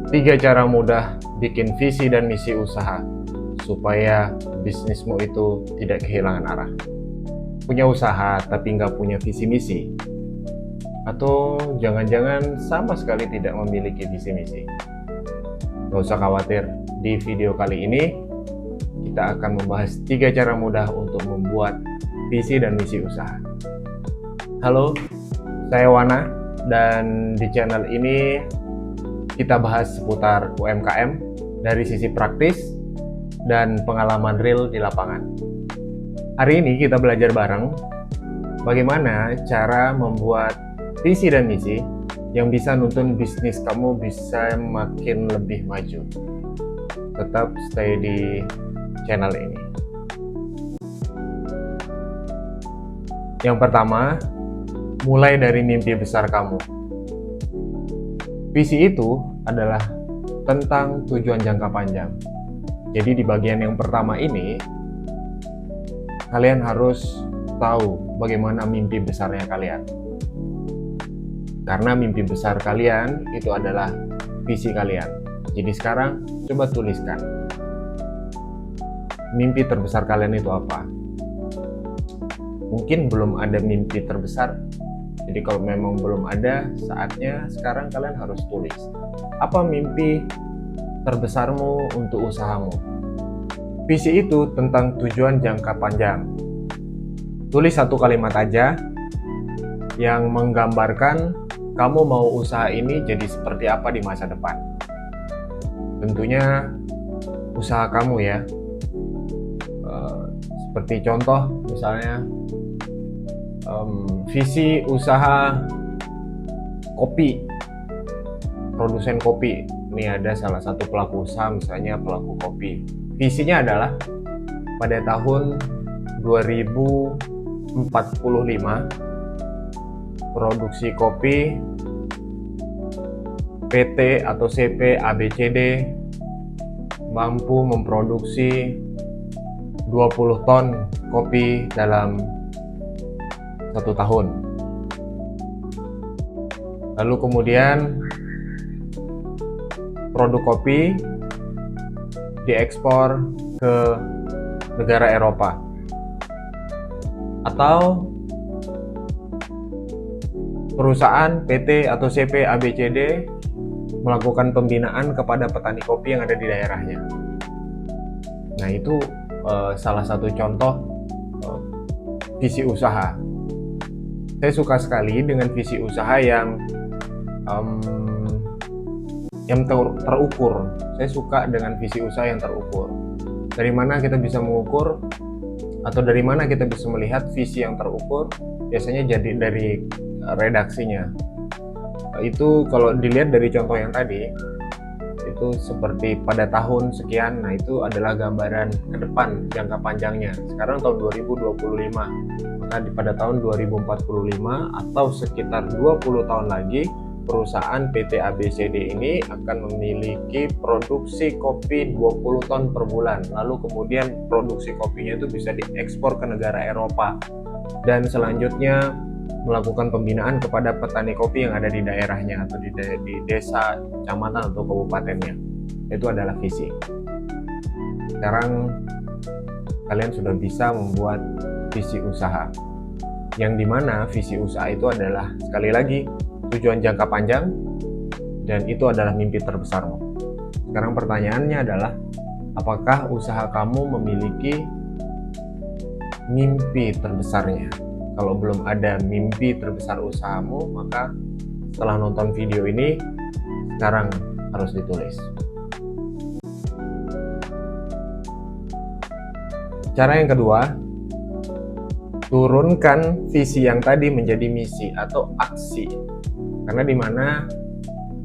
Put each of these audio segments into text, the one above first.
Tiga cara mudah bikin visi dan misi usaha supaya bisnismu itu tidak kehilangan arah. Punya usaha tapi nggak punya visi misi? Atau jangan-jangan sama sekali tidak memiliki visi misi? Nggak usah khawatir, di video kali ini kita akan membahas tiga cara mudah untuk membuat visi dan misi usaha. Halo, saya Wana, dan di channel ini kita bahas seputar UMKM dari sisi praktis dan pengalaman real di lapangan. Hari ini kita belajar bareng bagaimana cara membuat visi dan misi yang bisa nuntun bisnis kamu bisa makin lebih maju. Tetap stay di channel ini. Yang pertama, mulai dari mimpi besar kamu. Visi itu adalah tentang tujuan jangka panjang. Jadi di bagian yang pertama ini, kalian harus tahu bagaimana mimpi besarnya kalian. Karena mimpi besar kalian itu adalah visi kalian. Jadi sekarang coba tuliskan. Mimpi terbesar kalian itu apa? Mungkin belum ada mimpi terbesar. Jadi kalau memang belum ada, saatnya sekarang kalian harus tulis. Apa mimpi terbesarmu untuk usahamu? Visi itu tentang tujuan jangka panjang. Tulis satu kalimat aja yang menggambarkan kamu mau usaha ini jadi seperti apa di masa depan. Tentunya usaha kamu ya. Seperti contoh misalnya visi usaha kopi, produsen kopi. Ini ada salah satu pelaku usaha, misalnya pelaku kopi. Visinya adalah pada tahun 2045 produksi kopi PT atau CP ABCD mampu memproduksi 20 ton kopi dalam 1 tahun. Lalu kemudian produk kopi diekspor ke negara Eropa. Atau perusahaan PT atau CP ABCD melakukan pembinaan kepada petani kopi yang ada di daerahnya. Nah, itu salah satu contoh visi usaha. Saya suka sekali dengan visi usaha yang terukur. Saya suka dengan visi usaha yang terukur. Dari mana kita bisa mengukur atau dari mana kita bisa melihat visi yang terukur? Biasanya jadi dari redaksinya. Itu kalau dilihat dari contoh yang tadi, itu seperti pada tahun sekian. Nah, itu adalah gambaran ke depan jangka panjangnya. Sekarang tahun 2025, maka pada tahun 2045 atau sekitar 20 tahun lagi, perusahaan PT ABCD ini akan memiliki produksi kopi 20 ton per bulan. Lalu kemudian produksi kopinya itu bisa diekspor ke negara Eropa, dan selanjutnya melakukan pembinaan kepada petani kopi yang ada di daerahnya atau di desa, kecamatan atau kabupatennya. Itu adalah visi. Sekarang kalian sudah bisa membuat visi usaha, yang dimana visi usaha itu adalah, sekali lagi, tujuan jangka panjang, dan itu adalah mimpi terbesarmu. Sekarang pertanyaannya adalah, apakah usaha kamu memiliki mimpi terbesarnya? Kalau belum ada mimpi terbesar usahamu, maka setelah nonton video ini, sekarang harus ditulis. Cara yang kedua, turunkan visi yang tadi menjadi misi atau aksi. Karena dimana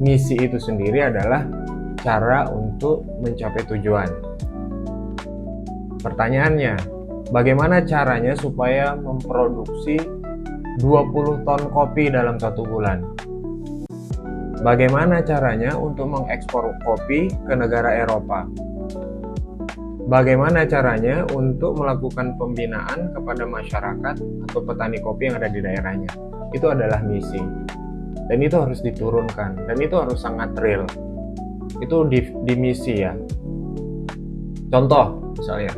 misi itu sendiri adalah cara untuk mencapai tujuan. Pertanyaannya, bagaimana caranya supaya memproduksi 20 ton kopi dalam 1 bulan? Bagaimana caranya untuk mengekspor kopi ke negara Eropa? Bagaimana caranya untuk melakukan pembinaan kepada masyarakat atau petani kopi yang ada di daerahnya? Itu adalah misi. Dan itu harus diturunkan, dan itu harus sangat real. itu di misi ya. Contoh misalnya,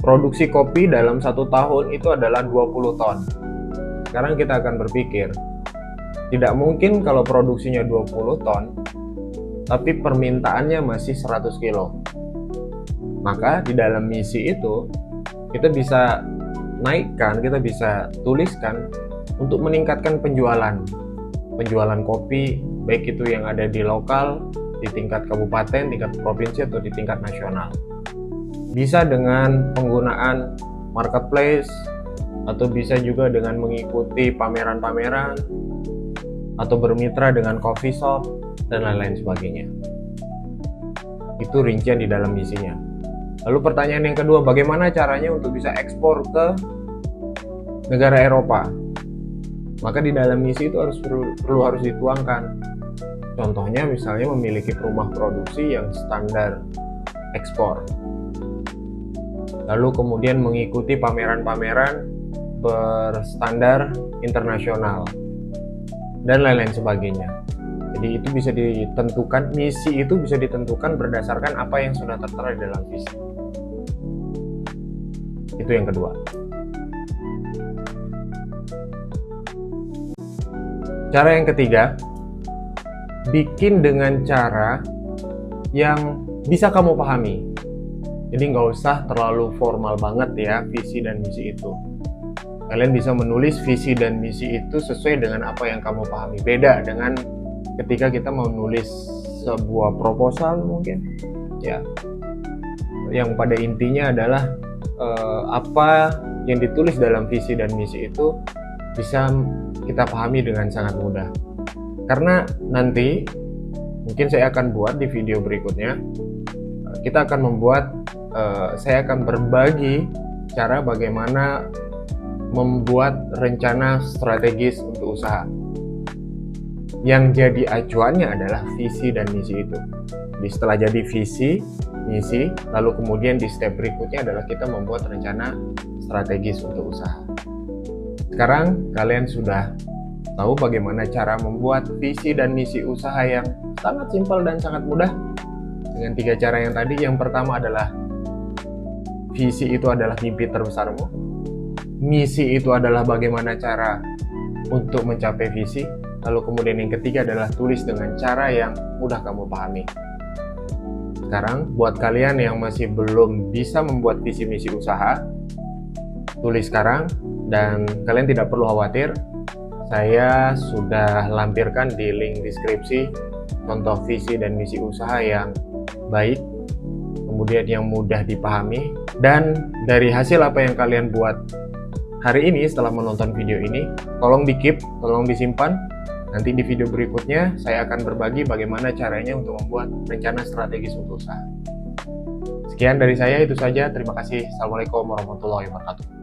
produksi kopi dalam 1 tahun itu adalah 20 ton. Sekarang kita akan berpikir, tidak mungkin kalau produksinya 20 ton, tapi permintaannya masih 100 kilo. Maka di dalam misi itu, kita bisa naikkan, kita bisa tuliskan untuk meningkatkan penjualan kopi, baik itu yang ada di lokal, di tingkat kabupaten, tingkat provinsi, atau di tingkat nasional. Bisa dengan penggunaan marketplace, atau bisa juga dengan mengikuti pameran-pameran, atau bermitra dengan coffee shop, dan lain-lain sebagainya. Itu rincian di dalam misinya. Lalu pertanyaan yang kedua, bagaimana caranya untuk bisa ekspor ke negara Eropa? Maka di dalam misi itu harus dituangkan. Contohnya misalnya memiliki rumah produksi yang standar ekspor. Lalu kemudian mengikuti pameran-pameran berstandar internasional dan lain-lain sebagainya. Jadi itu bisa ditentukan, misi itu bisa ditentukan berdasarkan apa yang sudah tertera di dalam visi. Itu yang kedua. Cara yang ketiga, bikin dengan cara yang bisa kamu pahami. Jadi nggak usah terlalu formal banget ya visi dan misi itu. Kalian bisa menulis visi dan misi itu sesuai dengan apa yang kamu pahami. Beda dengan ketika kita mau nulis sebuah proposal mungkin, ya, yang pada intinya adalah apa yang ditulis dalam visi dan misi itu bisa kita pahami dengan sangat mudah. Karena nanti mungkin saya akan buat di video berikutnya, kita akan membuat, saya akan berbagi cara bagaimana membuat rencana strategis untuk usaha. Yang jadi acuannya adalah visi dan misi itu. Jadi setelah jadi visi, misi, lalu kemudian di step berikutnya adalah kita membuat rencana strategis untuk usaha. Sekarang kalian sudah tahu bagaimana cara membuat visi dan misi usaha yang sangat simpel dan sangat mudah dengan 3 cara yang tadi. Yang pertama adalah visi itu adalah mimpi terbesarmu. Misi itu adalah bagaimana cara untuk mencapai visi. Lalu kemudian yang ketiga adalah tulis dengan cara yang mudah kamu pahami. Sekarang buat kalian yang masih belum bisa membuat visi misi usaha, tulis sekarang, dan kalian tidak perlu khawatir. Saya sudah lampirkan di link deskripsi contoh visi dan misi usaha yang baik, kemudian yang mudah dipahami, dan dari hasil apa yang kalian buat hari ini setelah menonton video ini, tolong di-keep, tolong disimpan. Nanti di video berikutnya saya akan berbagi bagaimana caranya untuk membuat rencana strategis untuk usaha. Sekian dari saya, itu saja. Terima kasih. Assalamualaikum warahmatullahi wabarakatuh.